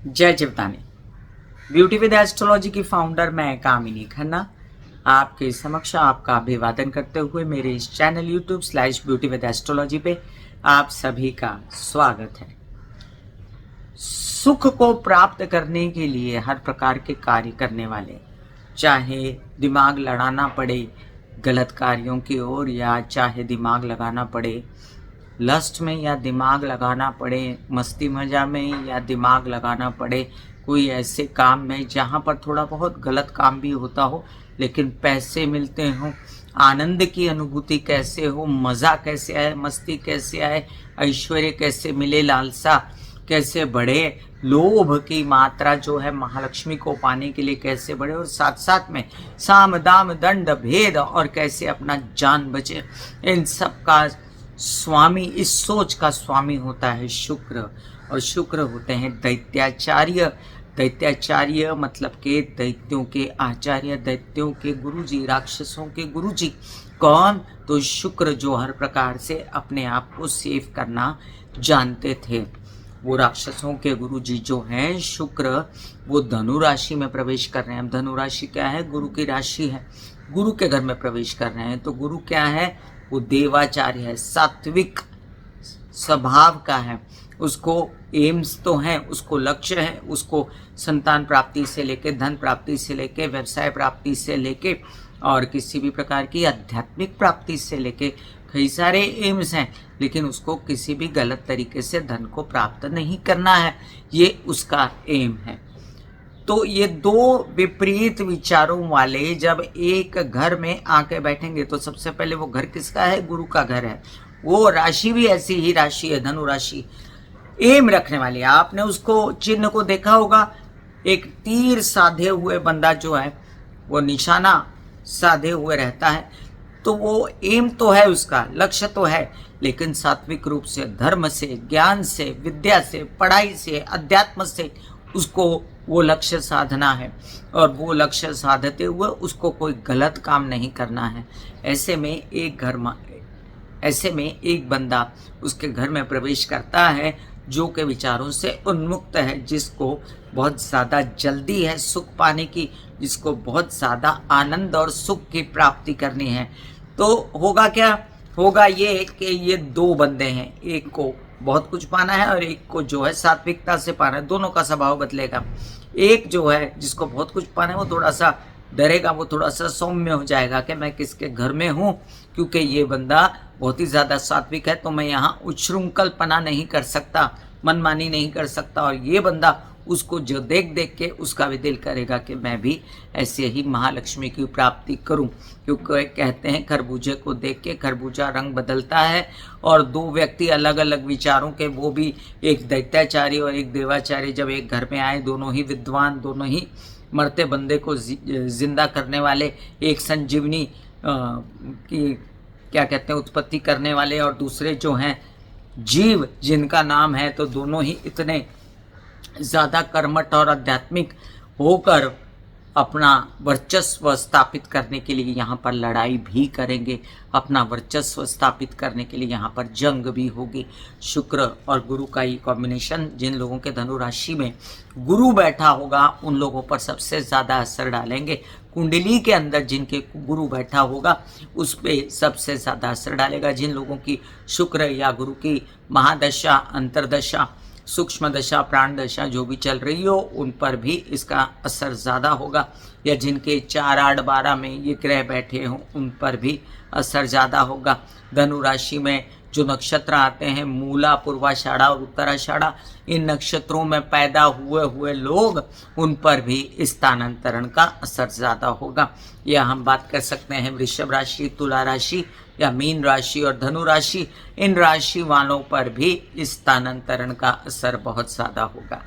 जय चिवतानी। Beauty with astrology की founder मैं कामिनी खन्ना आपके समक्ष आपका अभिवादन करते हुए मेरे इस चैनल YouTube/ब्यूटी विद एस्ट्रोलॉजी पे आप सभी का स्वागत है। सुख को प्राप्त करने के लिए हर प्रकार के कार्य करने वाले, चाहे दिमाग लड़ाना पड़े गलत कार्यों की ओर, या चाहे दिमाग लगाना पड़े लस्ट में, या दिमाग लगाना पड़े मस्ती मजा में, या दिमाग लगाना पड़े कोई ऐसे काम में जहाँ पर थोड़ा बहुत गलत काम भी होता हो लेकिन पैसे मिलते हों, आनंद की अनुभूति कैसे हो, मज़ा कैसे आए, मस्ती कैसे आए, ऐश्वर्य कैसे मिले, लालसा कैसे बढ़े, लोभ की मात्रा जो है महालक्ष्मी को पाने के लिए कैसे बढ़े, और साथ साथ में साम दाम दंड भेद और कैसे अपना जान बचे, इन सब का स्वामी, इस सोच का स्वामी होता है शुक्र। और शुक्र होते हैं दैत्याचार्य। दैत्याचार्य मतलब के दैत्यों के आचार्य, दैत्यों के गुरुजी, राक्षसों के गुरुजी। कौन? तो शुक्र, जो हर प्रकार से अपने आप को सेव करना जानते थे। वो राक्षसों के गुरुजी जो हैं शुक्र, वो धनु राशि में प्रवेश कर रहे हैं। धनु राशि क्या है? गुरु की राशि है। गुरु के घर में प्रवेश कर रहे हैं। तो गुरु क्या है? वो देवाचार्य है, सात्विक स्वभाव का है। उसको एम्स तो है, उसको लक्ष्य है, उसको संतान प्राप्ति से लेके, धन प्राप्ति से लेके, व्यवसाय प्राप्ति से लेके और किसी भी प्रकार की आध्यात्मिक प्राप्ति से लेके कई सारे एम्स हैं, लेकिन उसको किसी भी गलत तरीके से धन को प्राप्त नहीं करना है। ये उसका एम है। तो ये दो विपरीत विचारों वाले जब एक घर में आके बैठेंगे तो सबसे पहले वो घर किसका है? गुरु का घर है। वो राशि भी ऐसी ही राशि है, धनु राशि। एम रखने वाली, आपने उसको चिन्ह को देखा होगा, एक तीर साधे हुए बंदा जो है वो निशाना साधे हुए रहता है। तो वो एम तो है, उसका लक्ष्य तो है, लेकिन सात्विक रूप से, धर्म से, ज्ञान से, विद्या से, पढ़ाई से, अध्यात्म से उसको वो लक्ष्य साधना है। और वो लक्ष्य साधते हुए उसको कोई गलत काम नहीं करना है। ऐसे में एक बंदा उसके घर में प्रवेश करता है जो के विचारों से उन्मुक्त है, जिसको बहुत ज़्यादा जल्दी है सुख पाने की, जिसको बहुत ज़्यादा आनंद और सुख की प्राप्ति करनी है। तो होगा क्या? होगा ये कि ये दो बंदे हैं, एक को बहुत कुछ पाना है और एक को जो है सात्विकता से पाना है। दोनों का स्वभाव बदलेगा। एक जो है जिसको बहुत कुछ पाना है वो थोड़ा सा डरेगा, वो थोड़ा सा सौम्य हो जाएगा कि मैं किसके घर में हूँ, क्योंकि ये बंदा बहुत ही ज़्यादा सात्विक है, तो मैं यहाँ उच्छृंखलपना नहीं कर सकता, मनमानी नहीं कर सकता। और ये बंदा उसको जो देख देख के उसका भी दिल करेगा कि मैं भी ऐसे ही महालक्ष्मी की प्राप्ति करूं, क्योंकि कहते हैं खरबूजे को देख के खरबूजा रंग बदलता है। और दो व्यक्ति अलग अलग विचारों के, वो भी एक दैत्याचारी और एक देवाचारी, जब एक घर में आए, दोनों ही विद्वान, दोनों ही मरते बंदे को जिंदा करने वाले, एक संजीवनी की क्या कहते हैं उत्पत्ति करने वाले, और दूसरे जो हैं जीव जिनका नाम है, तो दोनों ही इतने ज़्यादा कर्मठ और आध्यात्मिक होकर अपना वर्चस्व स्थापित करने के लिए यहाँ पर लड़ाई भी करेंगे, अपना वर्चस्व स्थापित करने के लिए यहाँ पर जंग भी होगी। शुक्र और गुरु का ये कॉम्बिनेशन, जिन लोगों के धनु राशि में गुरु बैठा होगा उन लोगों पर सबसे ज़्यादा असर डालेंगे। कुंडली के अंदर जिनके गुरु बैठा होगा उस पर सबसे ज़्यादा असर डालेगा। जिन लोगों की शुक्र या गुरु की महादशा, अंतरदशा, सूक्ष्म दशा, प्राण दशा जो भी चल रही हो, उन पर भी इसका असर ज़्यादा होगा। या जिनके 4, 8, 12 में ये ग्रह बैठे हों उन पर भी असर ज़्यादा होगा। धनु राशि में जो नक्षत्र आते हैं, मूला, पूर्वाषाढ़ा और उत्तराषाढ़ा, इन नक्षत्रों में पैदा हुए लोग, उन पर भी स्थानांतरण का असर ज़्यादा होगा। या हम बात कर सकते हैं वृषभ राशि, तुला राशि या मीन राशि और धनु राशि, इन राशि वालों पर भी स्थानांतरण का असर बहुत ज़्यादा होगा।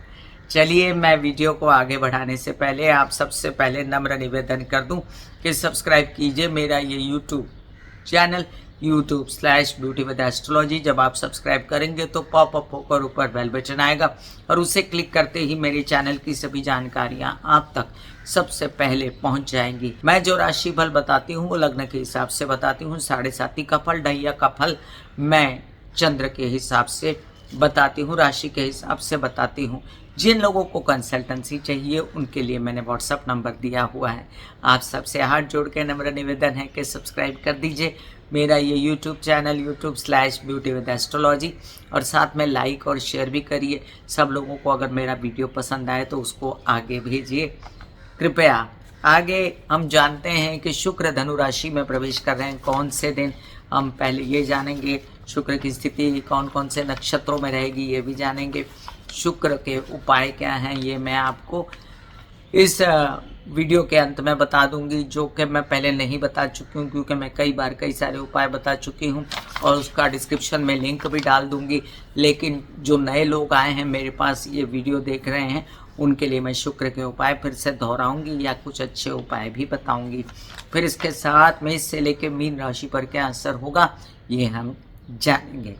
चलिए, मैं वीडियो को आगे बढ़ाने से पहले आप सबसे पहले नम्र निवेदन कर दूं कि सब्सक्राइब कीजिए मेरा ये यूट्यूब चैनल YouTube/ब्यूटी विद एस्ट्रोलॉजी। जब आप सब्सक्राइब करेंगे तो पॉपअप होकर ऊपर बेल बटन आएगा और उसे क्लिक करते ही मेरे चैनल की सभी जानकारियां आप तक सबसे पहले पहुंच जाएंगी। मैं जो राशि फल बताती हूँ वो लग्न के हिसाब से बताती हूँ। 7.5 का फल, ढैया का फल मैं चंद्र के हिसाब से बताती हूँ, राशि के हिसाब से बताती हूँ। जिन लोगों को कंसल्टेंसी चाहिए उनके लिए मैंने व्हाट्सअप नंबर दिया हुआ है। आप सबसे हाथ जोड़ के नम्र निवेदन है कि सब्सक्राइब कर दीजिए मेरा ये YouTube channel YouTube/Beauty with Astrology, और साथ में लाइक और शेयर भी करिए। सब लोगों को अगर मेरा वीडियो पसंद आए तो उसको आगे भेजिए कृपया। आगे हम जानते हैं कि शुक्र धनु राशि में प्रवेश कर रहे हैं कौन से दिन। हम पहले ये जानेंगे शुक्र की स्थिति कौन कौन से नक्षत्रों में रहेगी, ये भी जानेंगे। शुक्र के उपाय क्या हैं ये मैं आपको इस वीडियो के अंत में बता दूंगी, जो कि मैं पहले नहीं बता चुकी हूँ क्योंकि मैं कई बार कई सारे उपाय बता चुकी हूँ और उसका डिस्क्रिप्शन में लिंक भी डाल दूंगी। लेकिन जो नए लोग आए हैं मेरे पास ये वीडियो देख रहे हैं उनके लिए मैं शुक्र के उपाय फिर से दोहराऊंगी या कुछ अच्छे उपाय भी बताऊंगी। फिर इसके साथ में इससे लेके मीन राशि पर क्या असर होगा ये हम जानेंगे।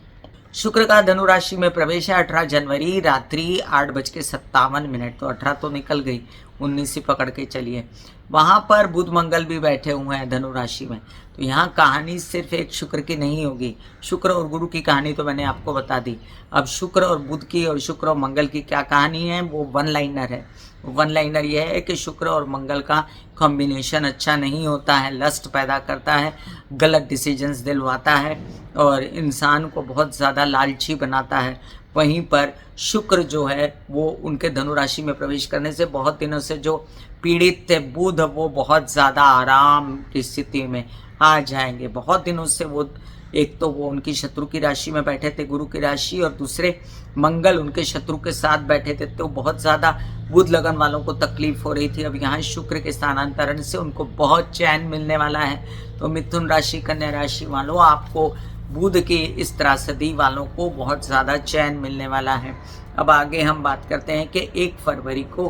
शुक्र का धनु राशि में प्रवेश है 18 जनवरी रात्रि 8:57। तो 18 तो निकल गई, 19 ही पकड़ के चलिए। वहाँ पर बुध मंगल भी बैठे हुए हैं धनु राशि में। तो यहाँ कहानी सिर्फ एक शुक्र की नहीं होगी, शुक्र और गुरु की कहानी तो मैंने आपको बता दी। अब शुक्र और बुध की और शुक्र और मंगल की क्या कहानी है वो वन लाइनर है। वन लाइनर यह है कि शुक्र और मंगल का कॉम्बिनेशन अच्छा नहीं होता है, लस्ट पैदा करता है, गलत डिसीजंस दिलवाता है और इंसान को बहुत ज़्यादा लालची बनाता है। वहीं पर शुक्र जो है वो उनके धनु राशि में प्रवेश करने से बहुत दिनों से जो पीड़ित थे बुध वो बहुत ज़्यादा आराम की स्थिति में आ जाएंगे। बहुत दिनों से वो एक तो वो उनकी शत्रु की राशि में बैठे थे गुरु की राशि, और दूसरे मंगल उनके शत्रु के साथ बैठे थे, तो बहुत ज़्यादा बुध लगन वालों को तकलीफ हो रही थी। अब यहाँ शुक्र के स्थानांतरण से उनको बहुत चैन मिलने वाला है। तो मिथुन राशि कन्या राशि वालों आपको बुध की इस त्रासदी वालों को बहुत ज़्यादा चैन मिलने वाला है। अब आगे हम बात करते हैं कि 1 फरवरी को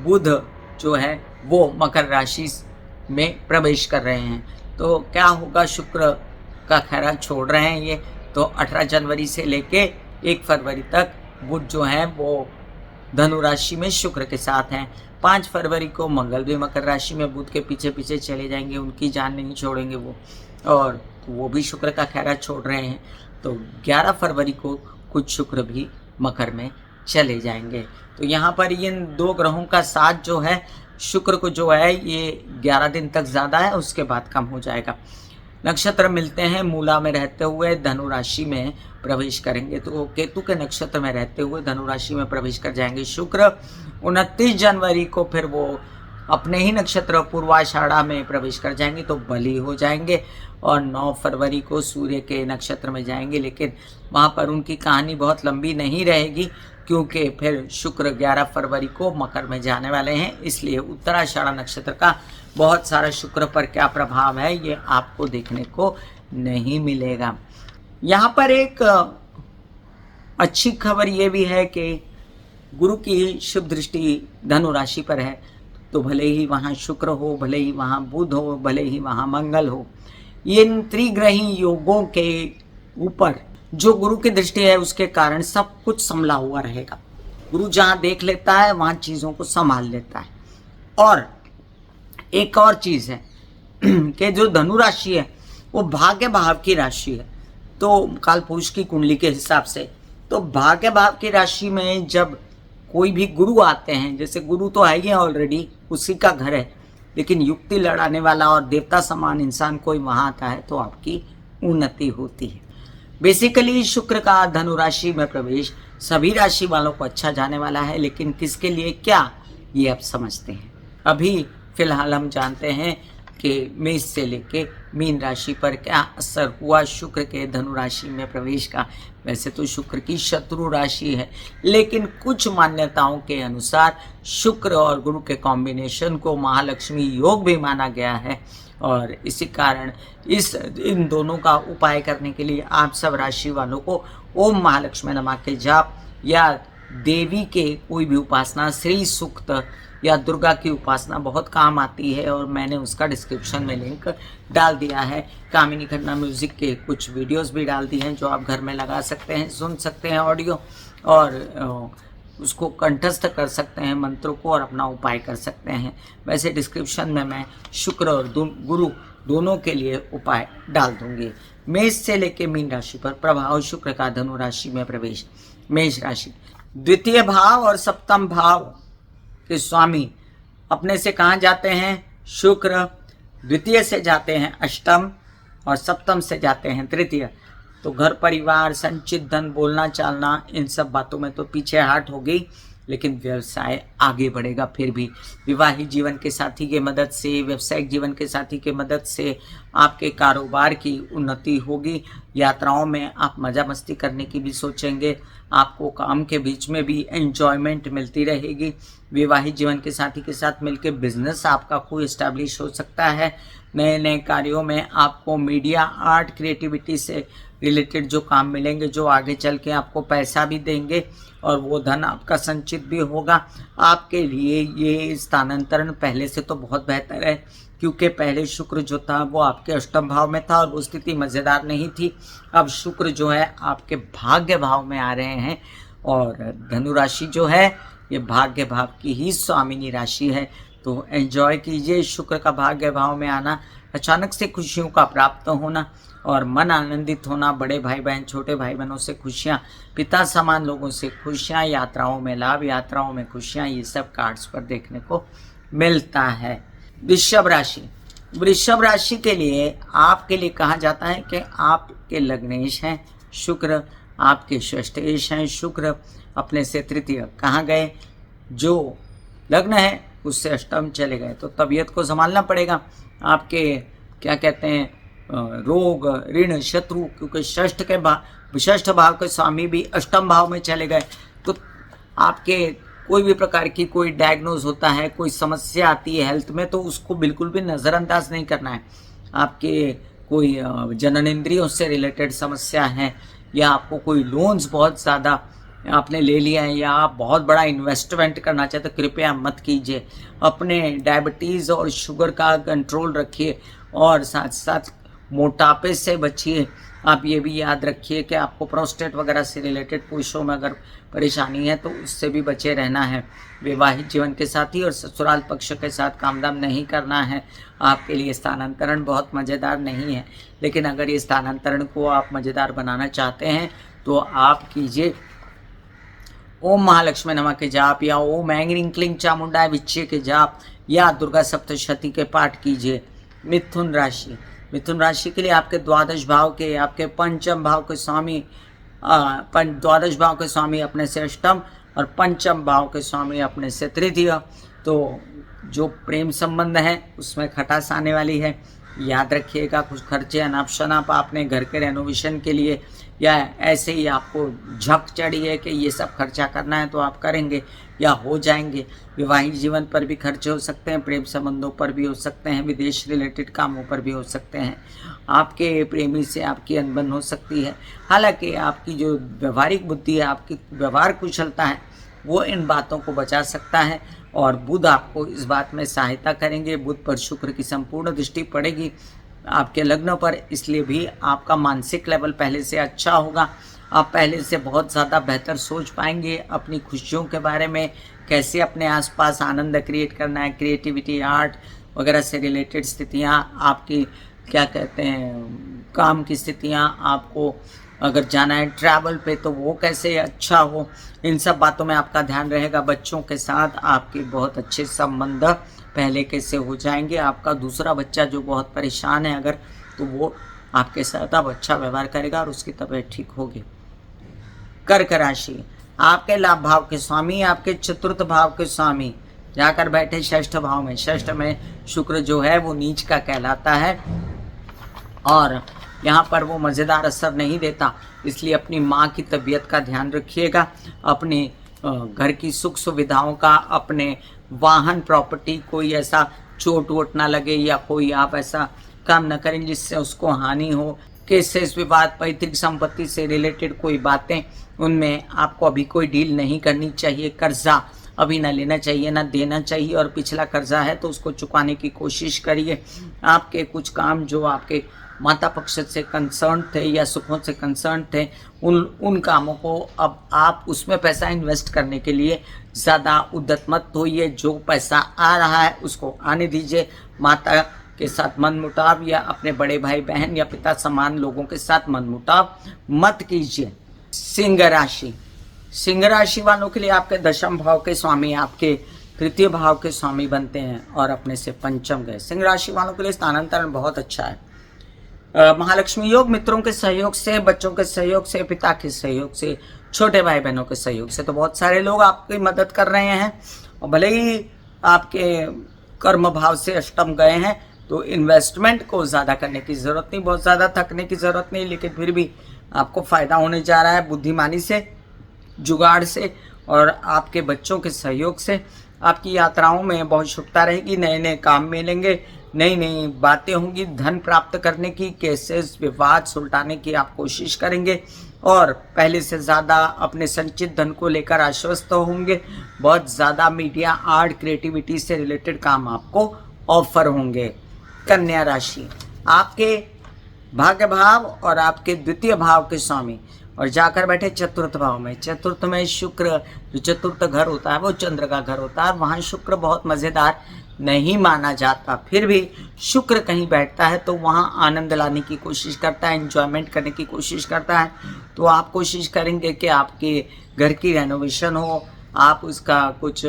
बुध जो है वो मकर राशि में प्रवेश कर रहे हैं। तो क्या होगा, शुक्र का खैरा छोड़ रहे हैं ये। तो 18 जनवरी से लेके 1 फरवरी तक बुध जो है वो धनु राशि में शुक्र के साथ हैं। 5 फरवरी को मंगल भी मकर राशि में बुध के पीछे पीछे चले जाएंगे, उनकी जान नहीं छोड़ेंगे वो, और वो भी शुक्र का खैरा छोड़ रहे हैं। तो 11 फरवरी को कुछ शुक्र भी मकर में चले जाएंगे। तो यहाँ पर इन 2 ग्रहों का साथ जो है शुक्र को जो है ये 11 दिन तक ज़्यादा है, उसके बाद कम हो जाएगा। नक्षत्र मिलते हैं मूला में रहते हुए धनु राशि में प्रवेश करेंगे। तो केतु के नक्षत्र में रहते हुए धनु राशि में प्रवेश कर जाएंगे शुक्र। 29 जनवरी को फिर वो अपने ही नक्षत्र पूर्वाषाढ़ा में प्रवेश कर जाएंगे तो बली हो जाएंगे, और 9 फरवरी को सूर्य के नक्षत्र में जाएंगे। लेकिन वहाँ पर उनकी कहानी बहुत लंबी नहीं रहेगी क्योंकि फिर शुक्र 11 फरवरी को मकर में जाने वाले हैं, इसलिए उत्तराषाढ़ा नक्षत्र का बहुत सारा शुक्र पर क्या प्रभाव है ये आपको देखने को नहीं मिलेगा। यहाँ पर एक अच्छी खबर ये भी है कि गुरु की शुभ दृष्टि धनु राशि पर है। तो भले ही वहाँ शुक्र हो, भले ही वहाँ बुध हो, भले ही वहाँ मंगल हो, इन त्रिग्रही योगों के ऊपर जो गुरु की दृष्टि है उसके कारण सब कुछ संभला हुआ रहेगा। गुरु जहाँ देख लेता है वहाँ चीज़ों को संभाल लेता है। और एक और चीज़ है कि जो धनु राशि है वो भाग्य भाव की राशि है। तो काल पुरुष की कुंडली के हिसाब से तो भाग्य भाव की राशि में जब कोई भी गुरु आते हैं, जैसे गुरु तो है ही ऑलरेडी, उसी का घर है, लेकिन युक्ति लड़ाने वाला और देवता समान इंसान कोई वहाँ आता है तो आपकी उन्नति होती है। बेसिकली शुक्र का धनु राशि में प्रवेश सभी राशि वालों को अच्छा जाने वाला है, लेकिन किसके लिए क्या ये आप समझते हैं। अभी फिलहाल हम जानते हैं कि मेष से लेके मीन राशि पर क्या असर हुआ शुक्र के धनु राशि में प्रवेश का। वैसे तो शुक्र की शत्रु राशि है, लेकिन कुछ मान्यताओं के अनुसार शुक्र और गुरु के कॉम्बिनेशन को महालक्ष्मी योग भी माना गया है, और इसी कारण इन दोनों का उपाय करने के लिए आप सब राशि वालों को ओम महालक्ष्मी नमः के जाप या देवी के कोई भी उपासना, श्री सूक्त या दुर्गा की उपासना बहुत काम आती है, और मैंने उसका डिस्क्रिप्शन में लिंक डाल दिया है। कामिनी खन्ना म्यूज़िक के कुछ वीडियोस भी डाल दी हैं जो आप घर में लगा सकते हैं, सुन सकते हैं ऑडियो, और उसको कंठस्थ कर सकते हैं मंत्रों को, और अपना उपाय कर सकते हैं। वैसे डिस्क्रिप्शन में मैं शुक्र और गुरु दोनों के लिए उपाय डाल दूंगी। मेष से लेके मीन राशि पर प्रभाव शुक्र का धनु राशि में प्रवेश। मेष राशि द्वितीय भाव और सप्तम भाव के स्वामी अपने से कहाँ जाते हैं? शुक्र। द्वितीय से जाते हैं अष्टम और सप्तम से जाते हैं तृतीय। तो घर परिवार, संचित धन, बोलना चालना, इन सब बातों में तो पीछे हट होगी, लेकिन व्यवसाय आगे बढ़ेगा। फिर भी विवाहित जीवन के साथी के मदद से, व्यवसायिक जीवन के साथी के मदद से आपके कारोबार की उन्नति होगी। यात्राओं में आप मज़ा मस्ती करने की भी सोचेंगे। आपको काम के बीच में भी एंजॉयमेंट मिलती रहेगी। विवाहित जीवन के साथी के साथ मिलकर बिजनेस आपका कोई इस्टेब्लिश हो सकता है। नए नए कार्यों में आपको मीडिया, आर्ट, क्रिएटिविटी से रिलेटेड जो काम मिलेंगे, जो आगे चल के आपको पैसा भी देंगे और वो धन आपका संचित भी होगा। आपके लिए ये स्थानांतरण पहले से तो बहुत बेहतर है, क्योंकि पहले शुक्र जो था वो आपके अष्टम भाव में था और वो स्थिति मज़ेदार नहीं थी। अब शुक्र जो है आपके भाग्य भाव में आ रहे हैं और धनु राशि जो है ये भाग्य भाव की ही स्वामिनी राशि है। तो एंजॉय कीजिए शुक्र का भाग्य भाव में आना, अचानक से खुशियों का प्राप्त होना और मन आनंदित होना, बड़े भाई बहन, छोटे भाई बहनों से खुशियाँ, पिता समान लोगों से खुशियाँ, यात्राओं में लाभ, यात्राओं में खुशियाँ, ये सब कार्ड्स पर देखने को मिलता है। वृषभ राशि, वृषभ राशि के लिए आपके लिए कहा जाता है कि आपके लग्नेश हैं शुक्र, आपके षष्ठेश हैं शुक्र, अपने से तृतीय कहाँ गए? जो लग्न है उससे अष्टम चले गए। तो तबीयत को संभालना पड़ेगा। आपके क्या कहते हैं, रोग, ऋण, शत्रु, क्योंकि षष्ठ भाव के स्वामी भी अष्टम भाव में चले गए। तो आपके कोई भी प्रकार की कोई डायग्नोज होता है, कोई समस्या आती है हेल्थ में, तो उसको बिल्कुल भी नज़रअंदाज नहीं करना है। आपके कोई जननेंद्रियों से रिलेटेड समस्या है, या आपको कोई लोन्स बहुत ज़्यादा आपने ले लिया है, या आप बहुत बड़ा इन्वेस्टमेंट करना चाहते, तो कृपया मत कीजिए। अपने डायबिटीज़ और शुगर का कंट्रोल रखिए और साथ साथ मोटापे से बचिए। आप ये भी याद रखिए कि आपको प्रोस्टेट वगैरह से रिलेटेड पुरुषों में अगर परेशानी है तो उससे भी बचे रहना है। वैवाहिक जीवन के साथ ही और ससुराल पक्ष के साथ काम दाम नहीं करना है। आपके लिए स्थानांतरण बहुत मज़ेदार नहीं है, लेकिन अगर ये स्थानांतरण को आप मज़ेदार बनाना चाहते हैं तो आप कीजिए ओम महालक्ष्मी नमः के जाप, या ओम ऐंग्रीं क्लीं चामुंडाय विच्चे के जाप, या दुर्गा सप्तशती के पाठ कीजिए। मिथुन राशि, मिथुन राशि के लिए आपके द्वादश भाव के, आपके पंचम भाव के स्वामी, द्वादश भाव के स्वामी अपने से अष्टम और पंचम भाव के स्वामी अपने से तृतीय। तो जो प्रेम संबंध है उसमें खटास आने वाली है। याद रखिएगा, कुछ खर्चे अनाप शनाप आपने घर के रेनोवेशन के लिए, या ऐसे ही आपको झक चढ़ी है कि ये सब खर्चा करना है तो आप करेंगे या हो जाएंगे। विवाहित जीवन पर भी खर्चे हो सकते हैं, प्रेम संबंधों पर भी हो सकते हैं, विदेश रिलेटेड कामों पर भी हो सकते हैं। आपके प्रेमी से आपकी अनबन हो सकती है। हालांकि आपकी जो व्यवहारिक बुद्धि है, आपकी व्यवहार कुशलता है, वो इन बातों को बचा सकता है और बुध आपको इस बात में सहायता करेंगे। बुध पर शुक्र की संपूर्ण दृष्टि पड़ेगी आपके लग्न पर, इसलिए भी आपका मानसिक लेवल पहले से अच्छा होगा। आप पहले से बहुत ज़्यादा बेहतर सोच पाएंगे अपनी खुशियों के बारे में, कैसे अपने आसपास आनंद क्रिएट करना है। क्रिएटिविटी, आर्ट वगैरह से रिलेटेड स्थितियाँ, आपकी क्या कहते हैं, काम की स्थितियाँ, आपको अगर जाना है ट्रैवल पे तो वो कैसे अच्छा हो, इन सब बातों में आपका ध्यान रहेगा। बच्चों के साथ आपके बहुत अच्छे संबंध पहले कैसे हो जाएंगे। आपका दूसरा बच्चा जो बहुत परेशान है अगर, तो वो आपके साथ अब अच्छा व्यवहार करेगा और उसकी तबीयत ठीक होगी। कर्क राशि, आपके लाभ भाव के स्वामी, आपके चतुर्थ भाव के स्वामी जाकर बैठे षष्ठ भाव में। षष्ठ में शुक्र जो है वो नीच का कहलाता है और यहाँ पर वो मज़ेदार असर नहीं देता, इसलिए अपनी माँ की तबीयत का ध्यान रखिएगा। अपने घर की सुख सुविधाओं का, अपने वाहन प्रॉपर्टी, कोई ऐसा चोट वोट ना लगे या कोई आप ऐसा काम न करें जिससे उसको हानि हो। केसेस, विवाद, पैतृक संपत्ति से रिलेटेड कोई बातें, उनमें आपको अभी कोई डील नहीं करनी चाहिए। कर्जा अभी ना लेना चाहिए, ना देना चाहिए, और पिछला कर्जा है तो उसको चुकाने की कोशिश करिए। आपके कुछ काम जो आपके माता पक्ष से कंसर्न थे या सुखों से कंसर्न थे, उन कामों को अब आप उसमें पैसा इन्वेस्ट करने के लिए ज़्यादा उद्यत मत होइए। जो पैसा आ रहा है उसको आने दीजिए। माता के साथ मनमुटाव या अपने बड़े भाई बहन या पिता समान लोगों के साथ मनमुटाव मत कीजिए। सिंह राशि, सिंह राशि वालों के लिए आपके दशम भाव के स्वामी आपके तृतीय भाव के स्वामी बनते हैं और अपने से पंचम गए। सिंह राशि वालों के लिए स्थानांतरण बहुत अच्छा है। महालक्ष्मी योग, मित्रों के सहयोग से, बच्चों के सहयोग से, पिता के सहयोग से, छोटे भाई बहनों के सहयोग से, तो बहुत सारे लोग आपकी मदद कर रहे हैं। और भले ही आपके कर्म भाव से अष्टम गए हैं तो इन्वेस्टमेंट को ज़्यादा करने की ज़रूरत नहीं, बहुत ज़्यादा थकने की ज़रूरत नहीं, लेकिन फिर भी आपको फ़ायदा होने जा रहा है बुद्धिमानी से, जुगाड़ से और आपके बच्चों के सहयोग से। आपकी यात्राओं में बहुत शुभता रहेगी, नए नए काम मिलेंगे, नई नई बातें होंगी, धन प्राप्त करने की, केसेस विवाद सुलटाने की आप कोशिश करेंगे और पहले से ज़्यादा अपने संचित धन को लेकर आश्वस्त होंगे। बहुत ज़्यादा मीडिया, आर्ट, क्रिएटिविटी से रिलेटेड काम आपको ऑफर होंगे। कन्या राशि, आपके भाग्य भाव और आपके द्वितीय भाव के स्वामी और जाकर बैठे चतुर्थ भाव में। चतुर्थ में शुक्र, जो चतुर्थ घर होता है वो चंद्र का घर होता है, वहाँ शुक्र बहुत मज़ेदार नहीं माना जाता, फिर भी शुक्र कहीं बैठता है तो वहाँ आनंद लाने की कोशिश करता है, एंजॉयमेंट करने की कोशिश करता है। तो आप कोशिश करेंगे कि आपके घर की रेनोवेशन हो, आप उसका कुछ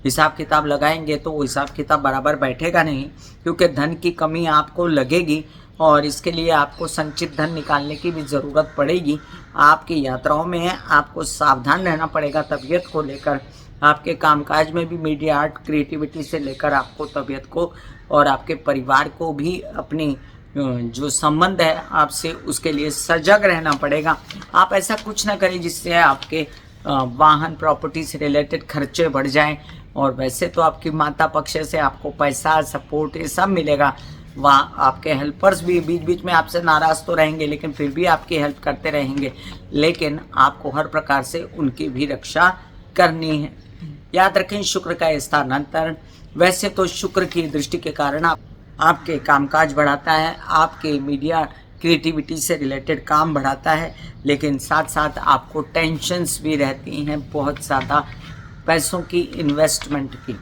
हिसाब किताब लगाएंगे तो वो हिसाब किताब बराबर बैठेगा नहीं, क्योंकि धन की कमी आपको लगेगी और इसके लिए आपको संचित धन निकालने की भी ज़रूरत पड़ेगी। आपकी यात्राओं में आपको सावधान रहना पड़ेगा तबीयत को लेकर। आपके कामकाज में भी मीडिया, आर्ट, क्रिएटिविटी से लेकर आपको तबीयत को और आपके परिवार को भी अपनी जो संबंध है आपसे उसके लिए सजग रहना पड़ेगा। आप ऐसा कुछ ना करें जिससे आपके वाहन, प्रॉपर्टी से रिलेटेड खर्चे बढ़ जाएं। और वैसे तो आपकी माता पक्ष से आपको पैसा, सपोर्ट ये सब मिलेगा। वहाँ आपके हेल्पर्स भी बीच बीच में आपसे नाराज़ तो रहेंगे, लेकिन फिर भी आपकी हेल्प करते रहेंगे, लेकिन आपको हर प्रकार से उनकी भी रक्षा करनी है। याद रखें, शुक्र का स्थानांतरण वैसे तो शुक्र की दृष्टि के कारण आपके कामकाज बढ़ाता है, आपके मीडिया, क्रिएटिविटी से रिलेटेड काम बढ़ाता है, लेकिन साथ साथ आपको टेंशन्स भी रहती हैं बहुत ज़्यादा पैसों की, इन्वेस्टमेंट की।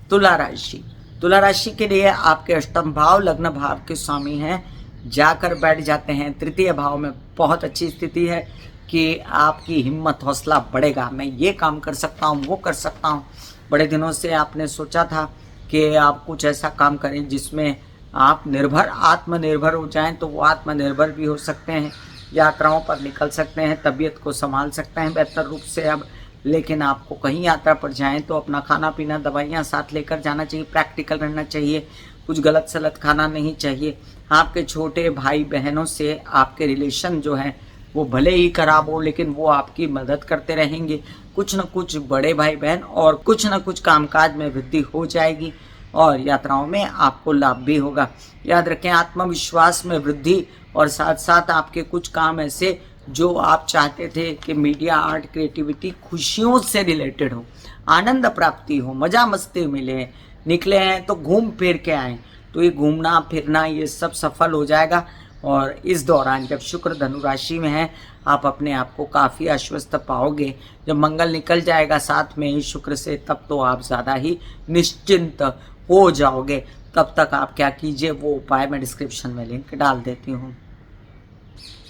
तुला राशि, तुला राशि के लिए आपके अष्टम भाव लग्न भाव के स्वामी हैं, जाकर बैठ जाते हैं तृतीय भाव में। बहुत अच्छी स्थिति है कि आपकी हिम्मत, हौसला बढ़ेगा। मैं ये काम कर सकता हूँ, वो कर सकता हूँ। बड़े दिनों से आपने सोचा था कि आप कुछ ऐसा काम करें जिसमें आप आत्मनिर्भर हो जाएं, तो वो आत्मनिर्भर भी हो सकते हैं, यात्राओं पर निकल सकते हैं, तबीयत को संभाल सकते हैं बेहतर रूप से अब। लेकिन आपको कहीं यात्रा पर जाएं तो अपना खाना पीना, दवाइयाँ साथ लेकर जाना चाहिए, प्रैक्टिकल रहना चाहिए, कुछ गलत सलत खाना नहीं चाहिए। आपके छोटे भाई बहनों से आपके रिलेशन जो है वो भले ही खराब हो, लेकिन वो आपकी मदद करते रहेंगे। कुछ न कुछ बड़े भाई बहन और कुछ न कुछ कामकाज में वृद्धि हो जाएगी और यात्राओं में आपको लाभ भी होगा। याद रखें, आत्मविश्वास में वृद्धि और साथ साथ आपके कुछ काम ऐसे जो आप चाहते थे कि मीडिया, आर्ट, क्रिएटिविटी, खुशियों से रिलेटेड हो, आनंद प्राप्ति हो, मज़ा मस्ती मिले, निकले हैं तो घूम फिर के आएँ, तो ये घूमना फिरना ये सब सफल हो जाएगा। और इस दौरान जब शुक्र धनु राशि में है, आप अपने आप को काफ़ी आश्वस्त पाओगे। जब मंगल निकल जाएगा साथ में ही शुक्र से, तब तो आप ज़्यादा ही निश्चिंत हो जाओगे। तब तक आप क्या कीजिए, वो उपाय मैं डिस्क्रिप्शन में लिंक डाल देती हूँ।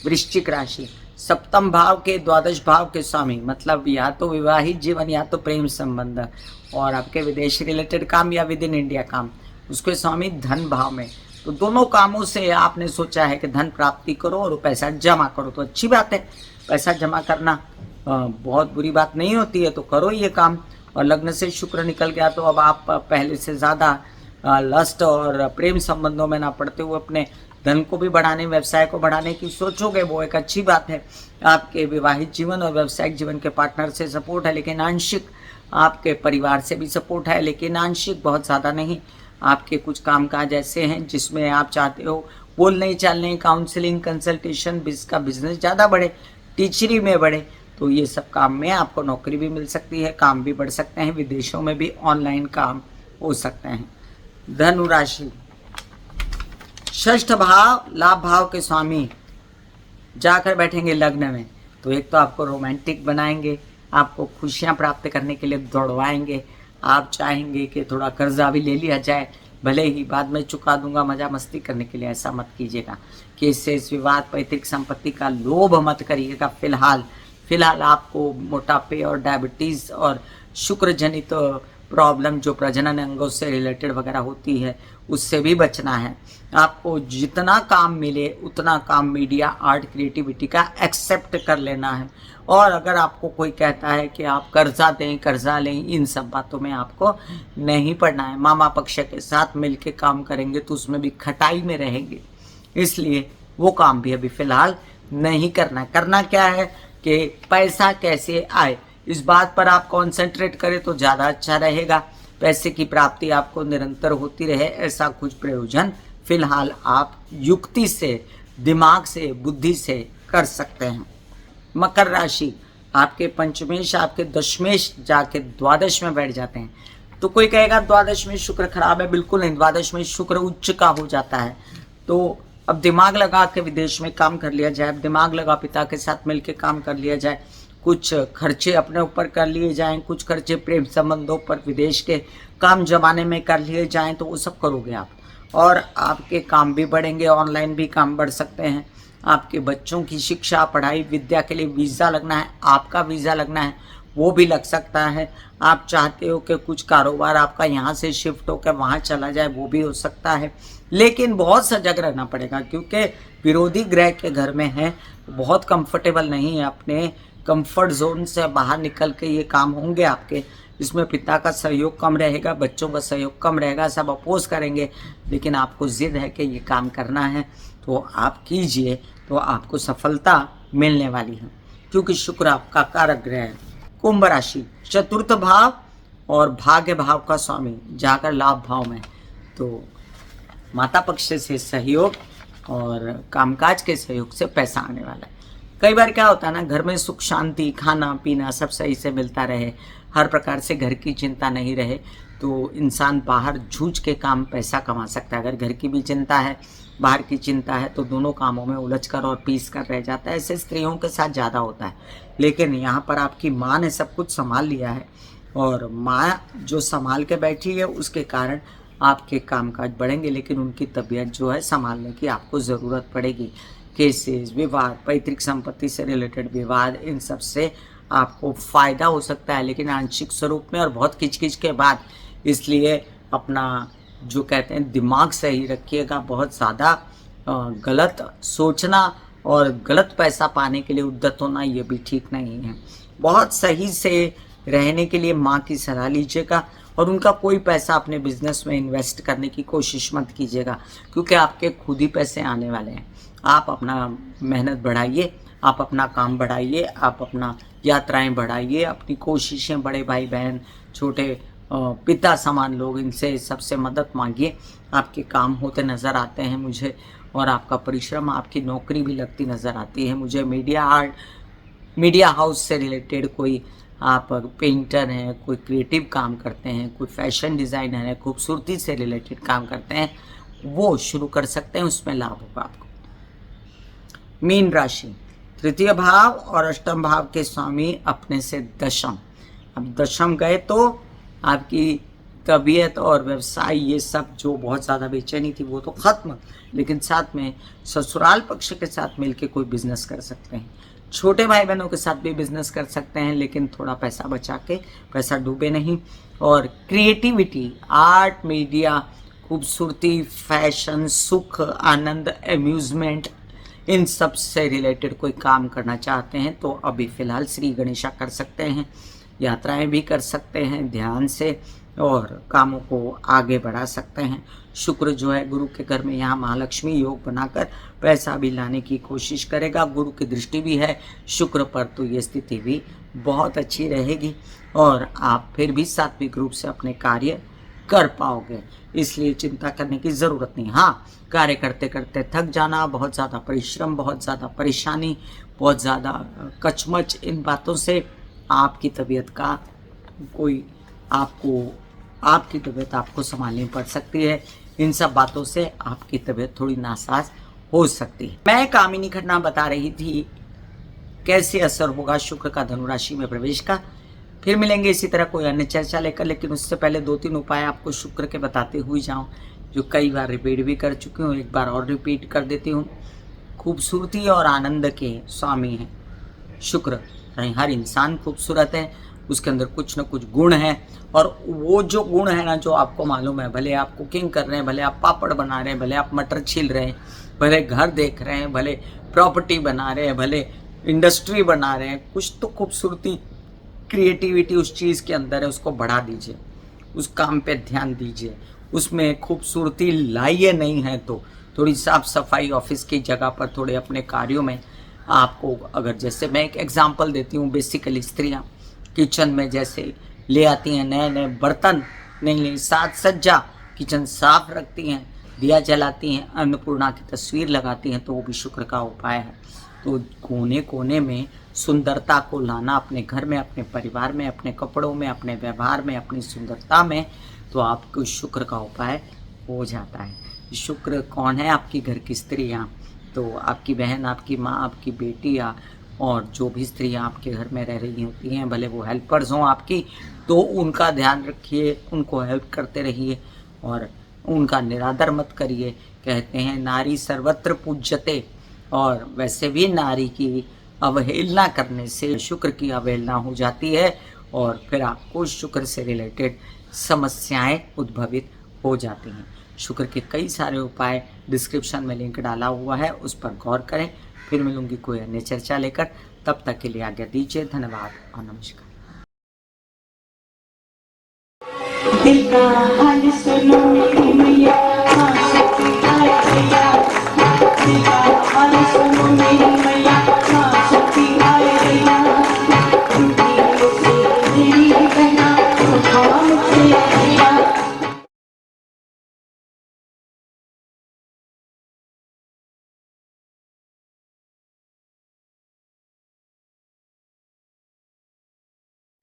वृश्चिक राशि, सप्तम भाव के द्वादश भाव के स्वामी, मतलब या तो विवाहित जीवन या तो प्रेम संबंध और आपके विदेश रिलेटेड काम या विद इन इंडिया काम, उसके स्वामी धन भाव में। तो दोनों कामों से आपने सोचा है कि धन प्राप्ति करो और पैसा जमा करो, तो अच्छी बात है। पैसा जमा करना बहुत बुरी बात नहीं होती है, तो करो ये काम। और लग्न से शुक्र निकल गया तो अब आप पहले से ज़्यादा लस्ट और प्रेम संबंधों में ना पड़ते हुए अपने धन को भी बढ़ाने, व्यवसाय को बढ़ाने की सोचोगे, वो एक अच्छी बात है। आपके विवाहित जीवन और व्यावसायिक जीवन के पार्टनर से सपोर्ट है, लेकिन आंशिक आपके परिवार से भी सपोर्ट है, लेकिन आंशिक, बहुत ज़्यादा नहीं। आपके कुछ कामकाज ऐसे हैं जिसमें आप चाहते हो बोलने, चालने, काउंसलिंग, कंसल्टेशन, इसका बिजनेस ज़्यादा बढ़े, टीचरी में बढ़े, तो ये सब काम में आपको नौकरी भी मिल सकती है, काम भी बढ़ सकते हैं, विदेशों में भी ऑनलाइन काम हो सकते हैं। धनु राशि, षष्ठ भाव लाभ भाव के स्वामी जाकर बैठेंगे लग्न में, तो एक तो आपको रोमांटिक बनाएंगे, आपको खुशियां प्राप्त करने के लिए दौड़वाएंगे। आप चाहेंगे कि थोड़ा कर्जा भी ले लिया जाए, भले ही बाद में चुका दूंगा, मजा मस्ती करने के लिए, ऐसा मत कीजिएगा। केस विवाद, पैतृक संपत्ति का लोभ मत करिएगा। फिलहाल आपको मोटापे और डायबिटीज़ और शुक्र जनित प्रॉब्लम जो प्रजनन अंगों से रिलेटेड वगैरह होती है उससे भी बचना है। आपको जितना काम मिले उतना काम मीडिया, आर्ट, क्रिएटिविटी का एक्सेप्ट कर लेना है। और अगर आपको कोई कहता है कि आप कर्जा दें, कर्जा लें, इन सब बातों में आपको नहीं पड़ना है। मामा पक्ष के साथ मिलके काम करेंगे तो उसमें भी खटाई में रहेंगे, इसलिए वो काम भी अभी फ़िलहाल नहीं करना है। करना क्या है कि पैसा कैसे आए इस बात पर आप कॉन्सेंट्रेट करें तो ज़्यादा अच्छा रहेगा। पैसे की प्राप्ति आपको निरंतर होती रहे, ऐसा कुछ प्रयोजन फिलहाल आप युक्ति से, दिमाग से, बुद्धि से कर सकते हैं। मकर राशि, आपके पंचमेश आपके दशमेश जाके द्वादश में बैठ जाते हैं। तो कोई कहेगा द्वादश में शुक्र खराब है, बिल्कुल नहीं। द्वादश में शुक्र उच्च का हो जाता है। तो अब दिमाग लगा के विदेश में काम कर लिया जाए, अब दिमाग लगा पिता के साथ मिलकर काम कर लिया जाए, कुछ खर्चे अपने ऊपर कर लिए जाएं, कुछ खर्चे प्रेम संबंधों पर विदेश के काम जमाने में कर लिए जाएं, तो वो सब करोगे आप और आपके काम भी बढ़ेंगे। ऑनलाइन भी काम बढ़ सकते हैं। आपके बच्चों की शिक्षा, पढ़ाई, विद्या के लिए वीज़ा लगना है, आपका वीज़ा लगना है, वो भी लग सकता है। आप चाहते हो कि कुछ कारोबार आपका यहाँ से शिफ्ट होकर वहाँ चला जाए, वो भी हो सकता है। लेकिन बहुत सजग रहना पड़ेगा क्योंकि विरोधी ग्रह के घर में है, बहुत कंफर्टेबल नहीं है। अपने कंफर्ट जोन से बाहर निकल के ये काम होंगे आपके। इसमें पिता का सहयोग कम रहेगा, बच्चों का सहयोग कम रहेगा, सब अपोज करेंगे, लेकिन आपको जिद है कि ये काम करना है तो आप कीजिए, तो आपको सफलता मिलने वाली है क्योंकि शुक्र आपका कारक ग्रह है। कुंभ राशि, चतुर्थ भाव और भाग्य भाव का स्वामी जाकर लाभ भाव में, तो माता पक्ष से सहयोग और कामकाज के सहयोग से पैसा आने वाला है। कई बार क्या होता है ना, घर में सुख शांति, खाना पीना सब सही से मिलता रहे, हर प्रकार से घर की चिंता नहीं रहे, तो इंसान बाहर जूझ के काम पैसा कमा सकता है। अगर घर की भी चिंता है, बाहर की चिंता है, तो दोनों कामों में उलझ कर और पीस कर रह जाता है। ऐसे स्त्रियों के साथ ज़्यादा होता है। लेकिन यहाँ पर आपकी माँ ने सब कुछ संभाल लिया है और माँ जो संभाल के बैठी है उसके कारण आपके कामकाज बढ़ेंगे, लेकिन उनकी तबीयत जो है संभालने की आपको ज़रूरत पड़ेगी। केसेस, विवाद, पैतृक संपत्ति से रिलेटेड विवाद, इन सब से आपको फ़ायदा हो सकता है, लेकिन आंशिक स्वरूप में और बहुत किचकिच के बाद। इसलिए अपना जो कहते हैं दिमाग सही रखिएगा। बहुत ज़्यादा गलत सोचना और गलत पैसा पाने के लिए उद्यत होना ये भी ठीक नहीं है। बहुत सही से रहने के लिए माँ की सलाह लीजिएगा और उनका कोई पैसा अपने बिजनेस में इन्वेस्ट करने की कोशिश मत कीजिएगा क्योंकि आपके खुद ही पैसे आने वाले हैं। आप अपना मेहनत बढ़ाइए, आप अपना काम बढ़ाइए, आप अपना यात्राएं बढ़ाइए, अपनी कोशिशें, बड़े भाई बहन, छोटे पिता समान लोग, इनसे सबसे मदद मांगिए। आपके काम होते नज़र आते हैं मुझे और आपका परिश्रम, आपकी नौकरी भी लगती नज़र आती है मुझे। मीडिया आर्ट, मीडिया हाउस से रिलेटेड कोई आप पेंटर हैं, कोई क्रिएटिव काम करते हैं, कोई फैशन डिज़ाइनर है, खूबसूरती से रिलेटेड काम करते हैं, वो शुरू कर सकते हैं, उसमें लाभ होगा आपको। मीन राशि, तृतीय भाव और अष्टम भाव के स्वामी अपने से दशम। अब दशम गए तो आपकी तबीयत और व्यवसाय, ये सब जो बहुत ज़्यादा बेचैनी थी वो तो ख़त्म, लेकिन साथ में ससुराल पक्ष के साथ मिलके कोई बिजनेस कर सकते हैं। छोटे भाई बहनों के साथ भी बिजनेस कर सकते हैं, लेकिन थोड़ा पैसा बचा के, पैसा डूबे नहीं। और क्रिएटिविटी, आर्ट, मीडिया, खूबसूरती, फैशन, सुख, आनंद, एम्यूज़मेंट, इन सब से रिलेटेड कोई काम करना चाहते हैं तो अभी फ़िलहाल श्री गणेशा कर सकते हैं। यात्राएं भी कर सकते हैं ध्यान से और कामों को आगे बढ़ा सकते हैं। शुक्र जो है गुरु के घर में यहाँ महालक्ष्मी योग बनाकर पैसा भी लाने की कोशिश करेगा। गुरु की दृष्टि भी है शुक्र पर, तो ये स्थिति भी बहुत अच्छी रहेगी और आप फिर भी सात्विक रूप से अपने कार्य कर पाओगे, इसलिए चिंता करने की ज़रूरत नहीं। हाँ, कार्य करते करते थक जाना, बहुत ज़्यादा परिश्रम, बहुत ज़्यादा परेशानी, बहुत ज़्यादा कचमच, इन बातों से आपकी तबीयत का कोई आपकी तबीयत आपको संभालनी पड़ सकती है। इन सब बातों से आपकी तबीयत थोड़ी नासाज हो सकती है। मैं कामिनी खन्ना बता रही थी कैसे असर होगा शुक्र का धनु राशि में प्रवेश का। फिर मिलेंगे इसी तरह कोई अन्य चर्चा लेकर, लेकिन उससे पहले 2-3 उपाय आपको शुक्र के बताते हुए जाऊं, जो कई बार रिपीट भी कर चुकी हूँ, एक बार और रिपीट कर देती हूँ। खूबसूरती और आनंद के स्वामी हैं शुक्र, हर इंसान खूबसूरत है, उसके अंदर कुछ ना कुछ गुण है। और वो जो गुण है ना, जो आपको मालूम है, भले आप कुकिंग कर रहे हैं, भले आप पापड़ बना रहे हैं, भले आप मटर छील रहे हैं, भले घर देख रहे हैं, भले प्रॉपर्टी बना रहे हैं, भले इंडस्ट्री बना रहे हैं, कुछ तो खूबसूरती, क्रिएटिविटी उस चीज़ के अंदर है, उसको बढ़ा दीजिए, उस काम पे ध्यान दीजिए, उसमें खूबसूरती लाइए। नहीं है तो थोड़ी साफ सफाई ऑफिस की जगह पर, थोड़े अपने कार्यों में आपको, अगर जैसे मैं एक एग्जांपल देती हूँ, बेसिकली स्त्रियाँ किचन में जैसे ले आती हैं नए नए बर्तन, नई नई साज सज्जा, किचन साफ रखती हैं, दिया जलाती हैं, अन्नपूर्णा की तस्वीर लगाती हैं, तो वो भी शुक्र का उपाय है। तो कोने कोने में सुंदरता को लाना अपने घर में, अपने परिवार में, अपने कपड़ों में, अपने व्यवहार में, अपनी सुंदरता में, तो आपको शुक्र का उपाय हो जाता है। शुक्र कौन है? आपकी घर की स्त्रियाँ, तो आपकी बहन, आपकी माँ, आपकी बेटियाँ, और जो भी स्त्रियाँ आपके घर में रह रही होती हैं, भले वो हेल्पर्स हों आपकी, तो उनका ध्यान रखिए, उनको हेल्प करते रहिए और उनका निरादर मत करिए। कहते हैं नारी सर्वत्र पूज्यते, और वैसे भी नारी की अवहेलना करने से शुक्र की अवहेलना हो जाती है, और फिर आपको शुक्र से रिलेटेड समस्याएं उद्भवित हो जाती हैं। शुक्र के कई सारे उपाय डिस्क्रिप्शन में लिंक डाला हुआ है, उस पर गौर करें। फिर मिलूंगी कोई अन्य चर्चा लेकर, तब तक के लिए आज्ञा दीजिए। धन्यवाद और नमस्कार। दिल का हाल सुनो मेरी मैया, हाँ शक्ति आए भैया। दिल का हाल सुनो मेरी मैया, हाँ शक्ति आए भैया। मेरी बहना उठाओ मुझसे भैया।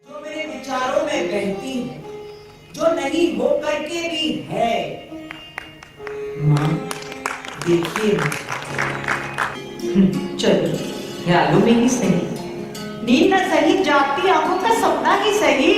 जो मेरे विचारों में बहती है, जो नहीं हो करके भी है, माँ देखिए। चलो ख्यालों में ही सही, नींद न सही, जागती आंखों का सपना ही सही।